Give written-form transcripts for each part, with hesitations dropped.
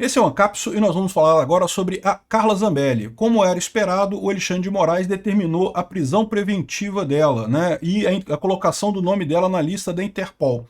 Esse é o Ancapso e nós vamos falar agora sobre a Carla Zambelli. Como era esperado, o Alexandre de Moraes determinou a prisão preventiva dela, né, e a colocação do nome dela na lista da Interpol.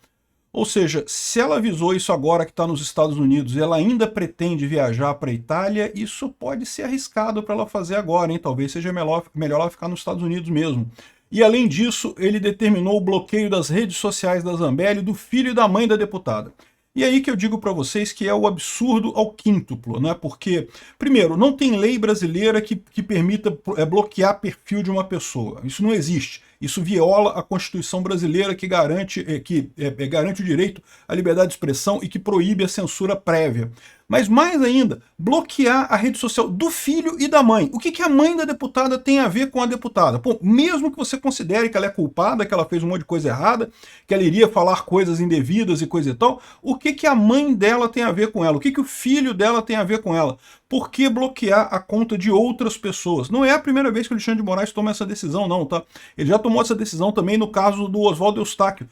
Ou seja, se ela avisou isso agora que está nos Estados Unidos e ela ainda pretende viajar para a Itália, isso pode ser arriscado para ela fazer agora, hein? Talvez seja melhor ela ficar nos Estados Unidos mesmo. E além disso, ele determinou o bloqueio das redes sociais da Zambelli, do filho e da mãe da deputada. E aí que eu digo para vocês que é o absurdo ao quíntuplo, né? Porque, primeiro, não tem lei brasileira que permita bloquear perfil de uma pessoa. Isso não existe. Isso viola a Constituição brasileira que garante o direito à liberdade de expressão e que proíbe a censura prévia. Mas mais ainda, bloquear a rede social do filho e da mãe. O que a mãe da deputada tem a ver com a deputada? Pô, mesmo que você considere que ela é culpada, que ela fez um monte de coisa errada, que ela iria falar coisas indevidas e coisa e tal, o que a mãe dela tem a ver com ela? O que o filho dela tem a ver com ela? Por que bloquear a conta de outras pessoas? Não é a primeira vez que o Alexandre de Moraes toma essa decisão, não, tá? Ele já tomou essa decisão também no caso do Oswaldo Eustáquio.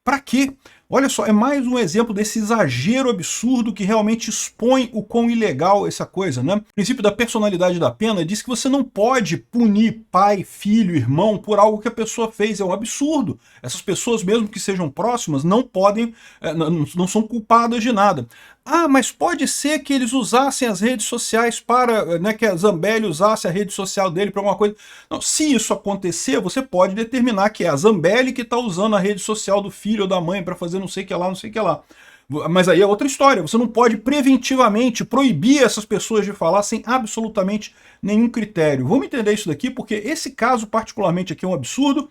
Para quê? Olha só, é mais um exemplo desse exagero absurdo que realmente expõe o quão ilegal essa coisa, né? O princípio da personalidade da pena diz que você não pode punir pai, filho, irmão por algo que a pessoa fez. É um absurdo. Essas pessoas, mesmo que sejam próximas, não podem, não são culpadas de nada. Ah, mas pode ser que eles usassem as redes sociais para, né, que a Zambelli usasse a rede social dele para alguma coisa. Não, se isso acontecer, você pode determinar que é a Zambelli que está usando a rede social do filho ou da mãe para fazer não sei o que lá, não sei o que lá. Mas aí é outra história. Você não pode preventivamente proibir essas pessoas de falar sem absolutamente nenhum critério. Vamos entender isso daqui, porque esse caso particularmente aqui é um absurdo.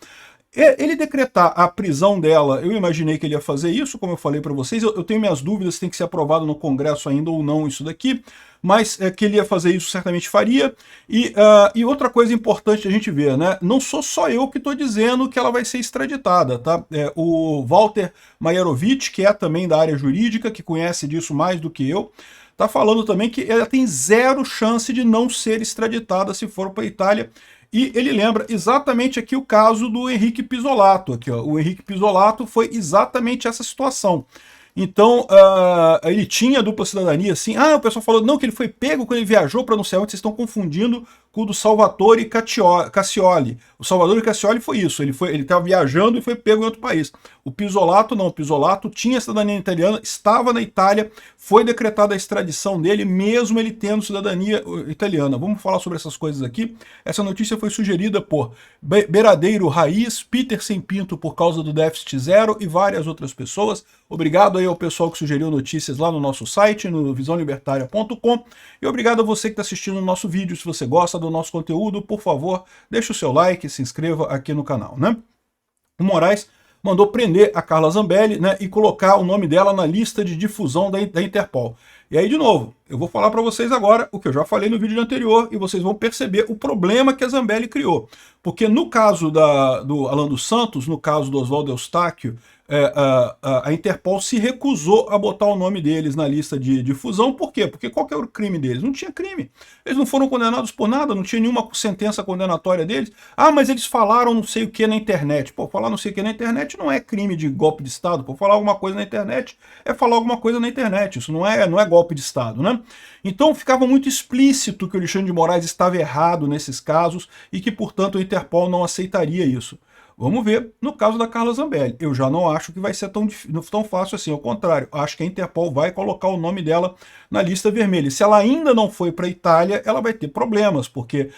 Ele decretar a prisão dela, eu imaginei que ele ia fazer isso, como eu falei para vocês. Eu tenho minhas dúvidas se tem que ser aprovado no Congresso ainda ou não isso daqui, mas que ele ia fazer isso, certamente faria. E outra coisa importante a gente ver, né? Não sou só eu que estou dizendo que ela vai ser extraditada, tá? O Walter Maierovitch, que é também da área jurídica, que conhece disso mais do que eu, está falando também que ela tem zero chance de não ser extraditada se for para a Itália. E ele lembra exatamente aqui o caso do Henrique Pizzolatto. Aqui, ó. O Henrique Pizzolatto foi exatamente essa situação. Então, ele tinha dupla cidadania, assim. O pessoal falou, não, que ele foi pego quando ele viajou para não sei onde, vocês estão confundindo com o do Salvatore Cassioli. O Salvatore Cassioli foi isso, ele estava viajando e foi pego em outro país. O Pizzolatto não, o Pizzolatto tinha cidadania italiana, estava na Itália, foi decretada a extradição dele, mesmo ele tendo cidadania italiana. Vamos falar sobre essas coisas aqui. Essa notícia foi sugerida por Beradeiro Raiz, Peter Sem Pinto por causa do déficit zero e várias outras pessoas. Obrigado aí ao pessoal que sugeriu notícias lá no nosso site, no visãolibertaria.com, e obrigado a você que está assistindo o nosso vídeo. Se você gosta do nosso conteúdo, por favor, deixe o seu like, se inscreva aqui no canal, né? O Moraes mandou prender a Carla Zambelli, né, e colocar o nome dela na lista de difusão da Interpol. E aí, de novo, eu vou falar para vocês agora o que eu já falei no vídeo anterior e vocês vão perceber o problema que a Zambelli criou. Porque no caso do Alan dos Santos, no caso do Oswaldo Eustáquio, a Interpol se recusou a botar o nome deles na lista de difusão. Por quê? Porque qual que era o crime deles? Não tinha crime. Eles não foram condenados por nada, não tinha nenhuma sentença condenatória deles. Mas eles falaram não sei o que na internet. Pô, falar não sei o que na internet não é crime de golpe de Estado. Pô, falar alguma coisa na internet é falar alguma coisa na internet. Isso não é golpe de Estado, né? Então ficava muito explícito que o Alexandre de Moraes estava errado nesses casos e que, portanto, a Interpol não aceitaria isso. Vamos ver no caso da Carla Zambelli. Eu já não acho que vai ser tão fácil assim, ao contrário. Acho que a Interpol vai colocar o nome dela na lista vermelha. E se ela ainda não foi para a Itália, ela vai ter problemas, porque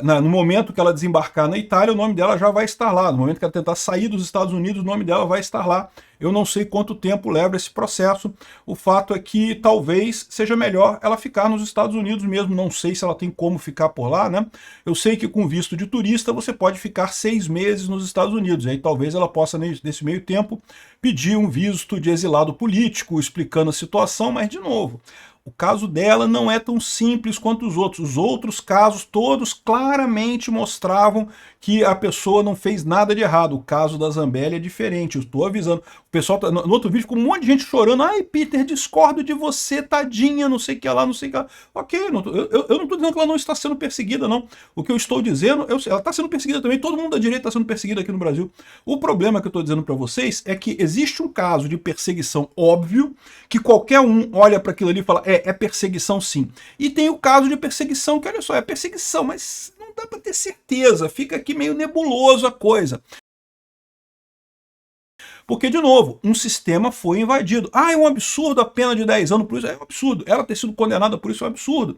no momento que ela desembarcar na Itália, o nome dela já vai estar lá. No momento que ela tentar sair dos Estados Unidos, o nome dela vai estar lá. Eu não sei quanto tempo leva esse processo. O fato é que talvez seja melhor ela ficar nos Estados Unidos mesmo. Não sei se ela tem como ficar por lá, né? Eu sei que com visto de turista você pode ficar 6 meses nos Estados Unidos. E aí talvez ela possa, nesse meio tempo, pedir um visto de exilado político, explicando a situação, mas, de novo, o caso dela não é tão simples quanto os outros. Os outros casos todos claramente mostravam que a pessoa não fez nada de errado. O caso da Zambelli é diferente, eu estou avisando. O pessoal, no outro vídeo, ficou um monte de gente chorando. Ai, Peter, discordo de você, tadinha, não sei o que lá, não sei o que lá. Ok, eu não estou dizendo que ela não está sendo perseguida, não. O que eu estou dizendo, ela está sendo perseguida também, todo mundo da direita está sendo perseguido aqui no Brasil. O problema que eu estou dizendo para vocês é que existe um caso de perseguição óbvio, que qualquer um olha para aquilo ali e fala, É perseguição sim. E tem o caso de perseguição, que olha só, é perseguição, mas não dá para ter certeza, fica aqui meio nebuloso a coisa. Porque, de novo, um sistema foi invadido. Ah, é um absurdo a pena de 10 anos por isso. É um absurdo. Ela ter sido condenada por isso é um absurdo.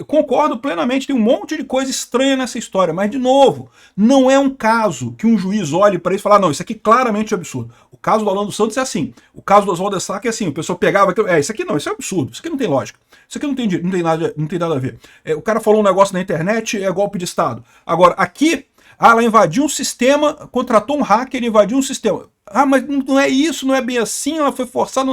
Concordo plenamente, tem um monte de coisa estranha nessa história. Mas, de novo, não é um caso que um juiz olhe para isso e fale, não, isso aqui claramente é absurdo. O caso do Alan dos Santos é assim. O caso do Oswaldo Estrac é assim. O pessoal pegava aquilo, isso aqui não, isso é absurdo. Isso aqui não tem lógica. Isso aqui não tem nada a ver. O cara falou um negócio na internet, é golpe de Estado. Agora, aqui, ela invadiu um sistema, contratou um hacker, invadiu um sistema. Ah, mas não é isso, não é bem assim, ela foi forçada.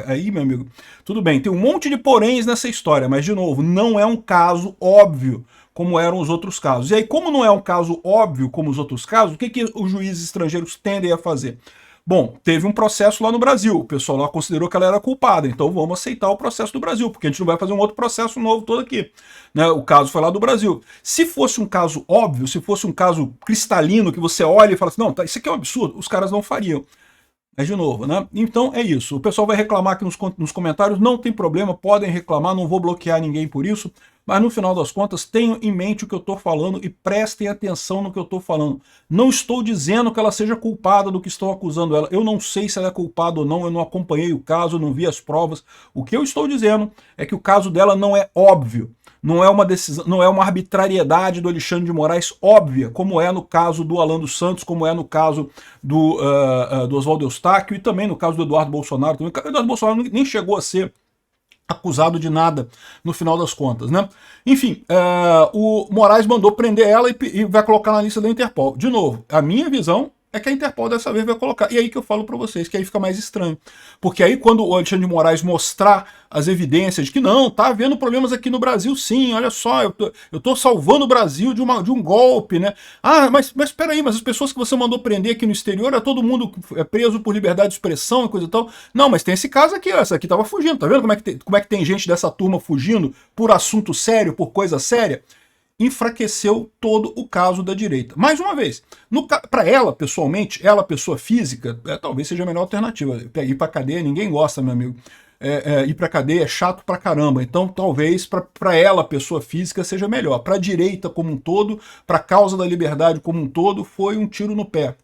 Aí, meu amigo, tudo bem, tem um monte de poréns nessa história, mas, de novo, não é um caso óbvio como eram os outros casos. E aí, como não é um caso óbvio como os outros casos, o que os juízes estrangeiros tendem a fazer? Bom, teve um processo lá no Brasil, o pessoal lá considerou que ela era culpada, então vamos aceitar o processo do Brasil, porque a gente não vai fazer um outro processo novo todo aqui. Né? O caso foi lá do Brasil. Se fosse um caso óbvio, se fosse um caso cristalino, que você olha e fala assim, não, tá, isso aqui é um absurdo, os caras não fariam. Mas, de novo, né? Então é isso. O pessoal vai reclamar aqui nos comentários, não tem problema, podem reclamar, não vou bloquear ninguém por isso, mas no final das contas, tenham em mente o que eu estou falando e prestem atenção no que eu estou falando. Não estou dizendo que ela seja culpada do que estão acusando ela. Eu não sei se ela é culpada ou não, eu não acompanhei o caso, não vi as provas. O que eu estou dizendo é que o caso dela não é óbvio. Não é uma decisão, não é uma arbitrariedade do Alexandre de Moraes óbvia, como é no caso do Alan dos Santos, como é no caso do Oswaldo Eustáquio e também no caso do Eduardo Bolsonaro. Também. O Eduardo Bolsonaro nem chegou a ser acusado de nada no final das contas, né? Enfim, o Moraes mandou prender ela e vai colocar na lista da Interpol. De novo, a minha visão é que a Interpol dessa vez vai colocar. E aí que eu falo para vocês, que aí fica mais estranho. Porque aí quando o Alexandre de Moraes mostrar as evidências de que não, tá havendo problemas aqui no Brasil sim, olha só, eu tô salvando o Brasil de um golpe, né? Ah, mas peraí, mas as pessoas que você mandou prender aqui no exterior, é todo mundo preso por liberdade de expressão e coisa e tal. Não, mas tem esse caso aqui, essa aqui tava fugindo, tá vendo como é que tem gente dessa turma fugindo por assunto sério, por coisa séria? Enfraqueceu todo o caso da direita. Mais uma vez, para ela, pessoalmente, ela, pessoa física, talvez seja a melhor alternativa. Ir pra cadeia, ninguém gosta, meu amigo. Ir pra cadeia é chato pra caramba. Então, talvez, para ela, pessoa física, seja melhor. Pra direita como um todo, pra causa da liberdade como um todo, foi um tiro no pé.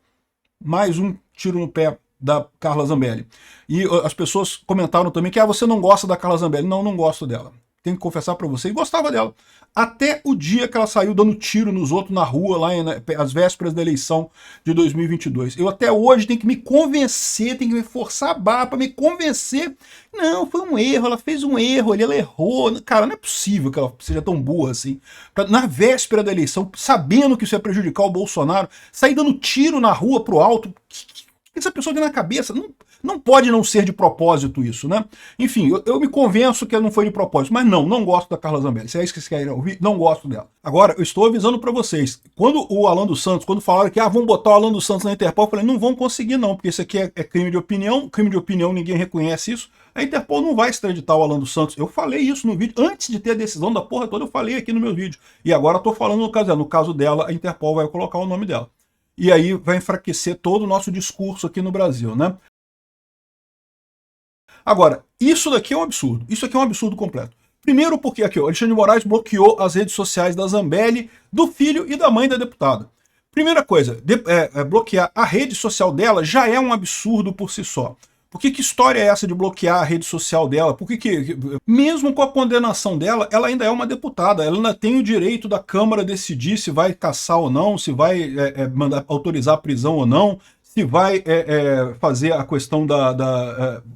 Mais um tiro no pé da Carla Zambelli. E as pessoas comentaram também que você não gosta da Carla Zambelli. Não, não gosto dela. Tenho que confessar para vocês, gostava dela. Até o dia que ela saiu dando tiro nos outros na rua, lá às vésperas da eleição de 2022. Eu até hoje tenho que me convencer, tenho que me forçar a barra para me convencer. Não, foi um erro, ela fez um erro, ela errou. Cara, não é possível que ela seja tão burra assim. Na véspera da eleição, sabendo que isso ia prejudicar o Bolsonaro, sair dando tiro na rua pro alto. O que essa pessoa tem na cabeça? Não pode não ser de propósito isso, né? Enfim, eu me convenço que não foi de propósito, mas não gosto da Carla Zambelli. Se é isso que vocês querem ouvir, não gosto dela. Agora, eu estou avisando para vocês, quando o Alan dos Santos, quando falaram que vão botar o Alan dos Santos na Interpol, eu falei, não vão conseguir não, porque isso aqui é crime de opinião, ninguém reconhece isso, a Interpol não vai extraditar o Alan dos Santos. Eu falei isso no vídeo, antes de ter a decisão da porra toda, eu falei aqui no meu vídeo. E agora estou falando no caso dela, a Interpol vai colocar o nome dela. E aí vai enfraquecer todo o nosso discurso aqui no Brasil, né? Agora, isso daqui é um absurdo. Isso aqui é um absurdo completo. Primeiro porque aqui, o Alexandre de Moraes bloqueou as redes sociais da Zambelli, do filho e da mãe da deputada. Primeira coisa, bloquear a rede social dela já é um absurdo por si só. Por que história é essa de bloquear a rede social dela? Por que mesmo com a condenação dela, ela ainda é uma deputada, ela ainda tem o direito da Câmara decidir se vai caçar ou não, se vai autorizar a prisão ou não, se vai fazer a questão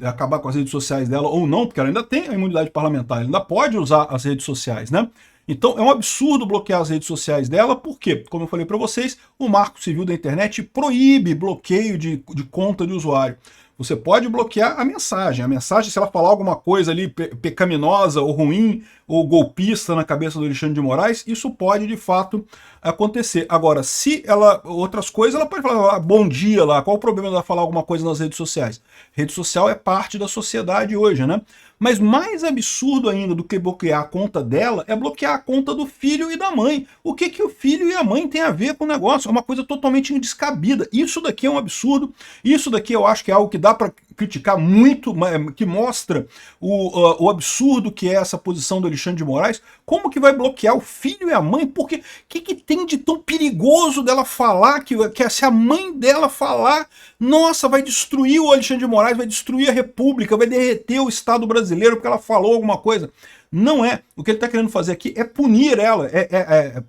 acabar com as redes sociais dela ou não, porque ela ainda tem a imunidade parlamentar, ela ainda pode usar as redes sociais, né? Então é um absurdo bloquear as redes sociais dela, porque, como eu falei para vocês, o Marco Civil da Internet proíbe bloqueio de conta de usuário. Você pode bloquear a mensagem. A mensagem, se ela falar alguma coisa ali pecaminosa ou ruim ou golpista na cabeça do Alexandre de Moraes, isso pode de fato acontecer. Agora, se ela outras coisas, ela pode falar bom dia lá. Qual o problema dela falar alguma coisa nas redes sociais? Rede social é parte da sociedade hoje, né? Mas mais absurdo ainda do que bloquear a conta dela é bloquear a conta do filho e da mãe. O que o filho e a mãe têm a ver com o negócio? É uma coisa totalmente descabida. Isso daqui é um absurdo. Isso daqui eu acho que é algo que dá para criticar muito, que mostra o absurdo que é essa posição do Alexandre de Moraes, como que vai bloquear o filho e a mãe? Porque o que tem de tão perigoso dela falar, que se a mãe dela falar, nossa, vai destruir o Alexandre de Moraes, vai destruir a República, vai derreter o Estado brasileiro porque ela falou alguma coisa. Não é. O que ele está querendo fazer aqui é punir ela,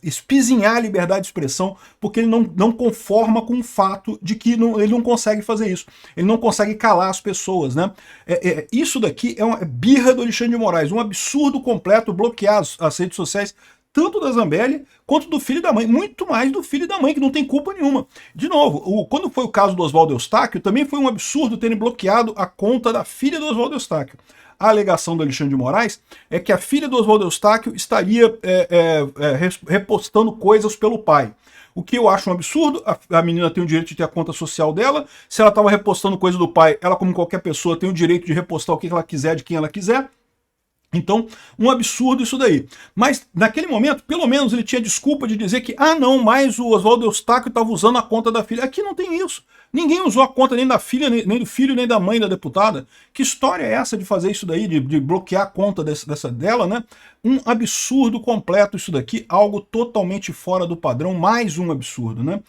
espizinhar a liberdade de expressão, porque ele não conforma com o fato de que ele não consegue fazer isso. Ele não consegue calar as pessoas, né? Isso daqui é uma birra do Alexandre de Moraes, um absurdo completo bloquear as redes sociais, tanto da Zambelli quanto do filho da mãe, muito mais do filho da mãe, que não tem culpa nenhuma. De novo, quando foi o caso do Oswaldo Eustáquio, também foi um absurdo terem bloqueado a conta da filha do Oswaldo Eustáquio. A alegação do Alexandre de Moraes é que a filha do Oswaldo Eustáquio estaria repostando coisas pelo pai. O que eu acho um absurdo, a menina tem o direito de ter a conta social dela, se ela estava repostando coisa do pai, ela, como qualquer pessoa, tem o direito de repostar o que ela quiser, de quem ela quiser. Então, um absurdo isso daí. Mas, naquele momento, pelo menos ele tinha desculpa de dizer que, não, mas o Oswaldo Eustáquio estava usando a conta da filha. Aqui não tem isso. Ninguém usou a conta nem da filha, nem do filho, nem da mãe da deputada. Que história é essa de fazer isso daí, de bloquear a conta dela, né? Um absurdo completo isso daqui, algo totalmente fora do padrão, mais um absurdo, né?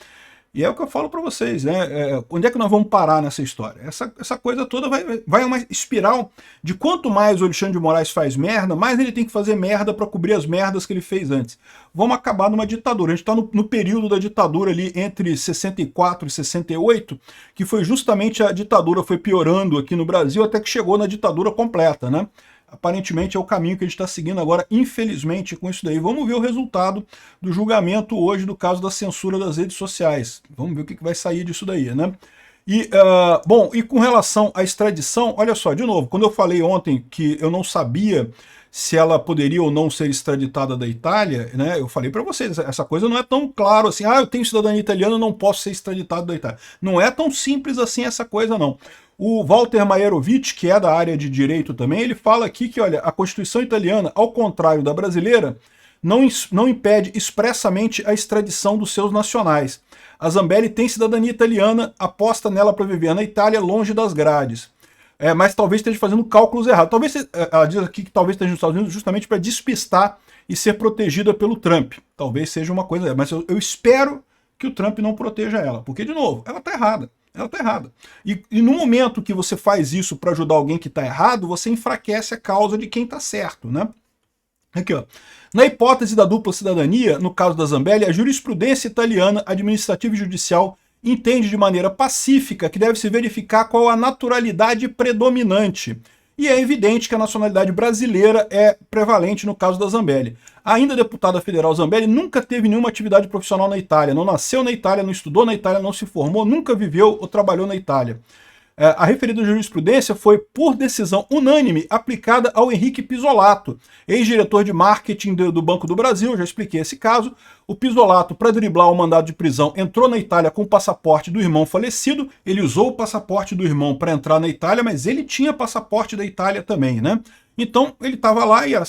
E é o que eu falo para vocês, né? Onde é que nós vamos parar nessa história? Essa coisa toda vai uma espiral de quanto mais o Alexandre de Moraes faz merda, mais ele tem que fazer merda para cobrir as merdas que ele fez antes. Vamos acabar numa ditadura. A gente está no período da ditadura ali entre 64 e 68, que foi justamente a ditadura foi piorando aqui no Brasil até que chegou na ditadura completa, né? Aparentemente é o caminho que a gente está seguindo agora, infelizmente, com isso daí. Vamos ver o resultado do julgamento hoje do caso da censura das redes sociais. Vamos ver o que vai sair disso daí, né? Bom, e com relação à extradição, olha só, de novo, quando eu falei ontem que eu não sabia se ela poderia ou não ser extraditada da Itália, né? Eu falei para vocês, essa coisa não é tão claro assim, eu tenho cidadania italiana, não posso ser extraditado da Itália. Não é tão simples assim essa coisa, não. O Walter Maierovitch, que é da área de direito também, ele fala aqui que, olha, a Constituição italiana, ao contrário da brasileira, não impede expressamente a extradição dos seus nacionais. A Zambelli tem cidadania italiana, aposta nela para viver na Itália, longe das grades. Mas talvez esteja fazendo cálculos errados. Talvez, ela diz aqui que talvez esteja nos Estados Unidos justamente para despistar e ser protegida pelo Trump. Talvez seja uma coisa, mas eu espero que o Trump não proteja ela, porque, de novo, ela está errada. Ela está errada. E no momento que você faz isso para ajudar alguém que está errado, você enfraquece a causa de quem está certo, né? Aqui, ó. Na hipótese da dupla cidadania, no caso da Zambelli, a jurisprudência italiana, administrativa e judicial entende de maneira pacífica que deve se verificar qual a naturalidade predominante. E é evidente que a nacionalidade brasileira é prevalente no caso da Zambelli. Ainda deputada federal Zambelli nunca teve nenhuma atividade profissional na Itália, não nasceu na Itália, não estudou na Itália, não se formou, nunca viveu ou trabalhou na Itália. A referida jurisprudência foi, por decisão unânime, aplicada ao Henrique Pisolato, ex-diretor de marketing do Banco do Brasil, já expliquei esse caso. O Pisolato, para driblar o mandado de prisão, entrou na Itália com o passaporte do irmão falecido. Ele usou o passaporte do irmão para entrar na Itália, mas ele tinha passaporte da Itália também, né? Então, ele estava lá e era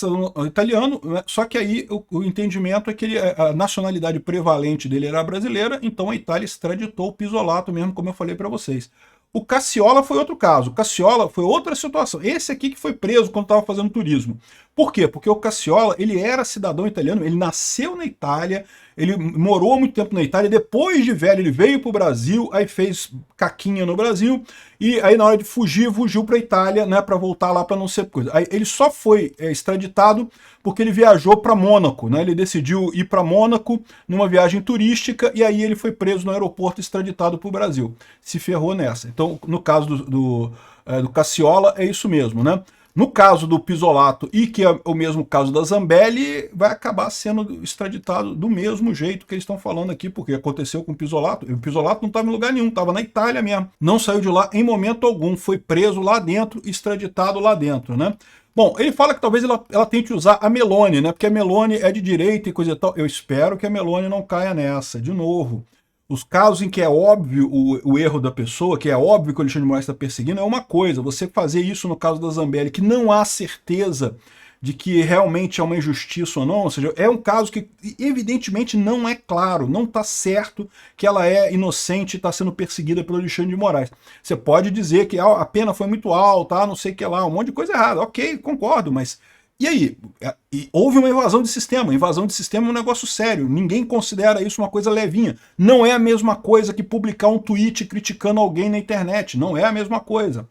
italiano, né? Só que aí o entendimento é que a nacionalidade prevalente dele era brasileira, então a Itália extraditou o Pisolato mesmo, como eu falei para vocês. O Cacciola foi outro caso. O Cacciola foi outra situação. Esse aqui que foi preso quando estava fazendo turismo. Por quê? Porque o Cacciola, ele era cidadão italiano, ele nasceu na Itália, ele morou muito tempo na Itália, depois de velho ele veio para o Brasil, aí fez caquinha no Brasil, e aí na hora de fugir, fugiu para a Itália, né, para voltar lá para não ser coisa. Aí ele só foi extraditado porque ele viajou para Mônaco, né, ele decidiu ir para Mônaco numa viagem turística, e aí ele foi preso no aeroporto extraditado para o Brasil. Se ferrou nessa. Então, no caso do Cacciola, é isso mesmo, né? No caso do Pisolato, e que é o mesmo caso da Zambelli, vai acabar sendo extraditado do mesmo jeito que eles estão falando aqui, porque aconteceu com o Pisolato. E o Pisolato não estava em lugar nenhum, estava na Itália mesmo. Não saiu de lá em momento algum, foi preso lá dentro, extraditado lá dentro, né? Bom, ele fala que talvez ela tente usar a Meloni, né? Porque a Meloni é de direita e coisa e tal. Eu espero que a Meloni não caia nessa, de novo. Os casos em que é óbvio o erro da pessoa, que é óbvio que o Alexandre de Moraes está perseguindo, é uma coisa. Você fazer isso no caso da Zambelli, que não há certeza de que realmente é uma injustiça ou não, ou seja, é um caso que evidentemente não é claro, não está certo que ela é inocente e está sendo perseguida pelo Alexandre de Moraes. Você pode dizer que a pena foi muito alta, não sei o que lá, um monte de coisa errada, ok, concordo, mas e aí? Houve uma invasão de sistema. Invasão de sistema é um negócio sério. Ninguém considera isso uma coisa levinha. Não é a mesma coisa que publicar um tweet criticando alguém na internet. Não é a mesma coisa.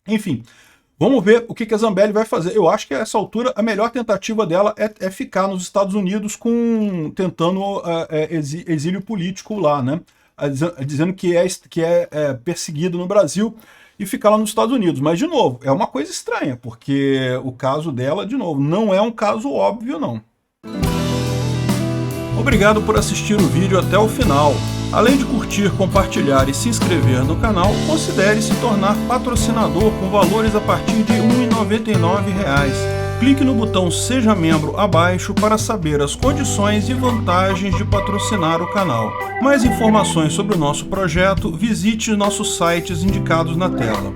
Enfim, vamos ver o que a Zambelli vai fazer. Eu acho que a essa altura a melhor tentativa dela é ficar nos Estados Unidos tentando exílio político lá, né? Dizendo que é perseguido no Brasil e ficar lá nos Estados Unidos. Mas, de novo, é uma coisa estranha, porque o caso dela, de novo, não é um caso óbvio, não. Obrigado por assistir o vídeo até o final. Além de curtir, compartilhar e se inscrever no canal, considere se tornar patrocinador com valores a partir de R$ 1,99. Clique no botão Seja Membro abaixo para saber as condições e vantagens de patrocinar o canal. Mais informações sobre o nosso projeto, visite nossos sites indicados na tela.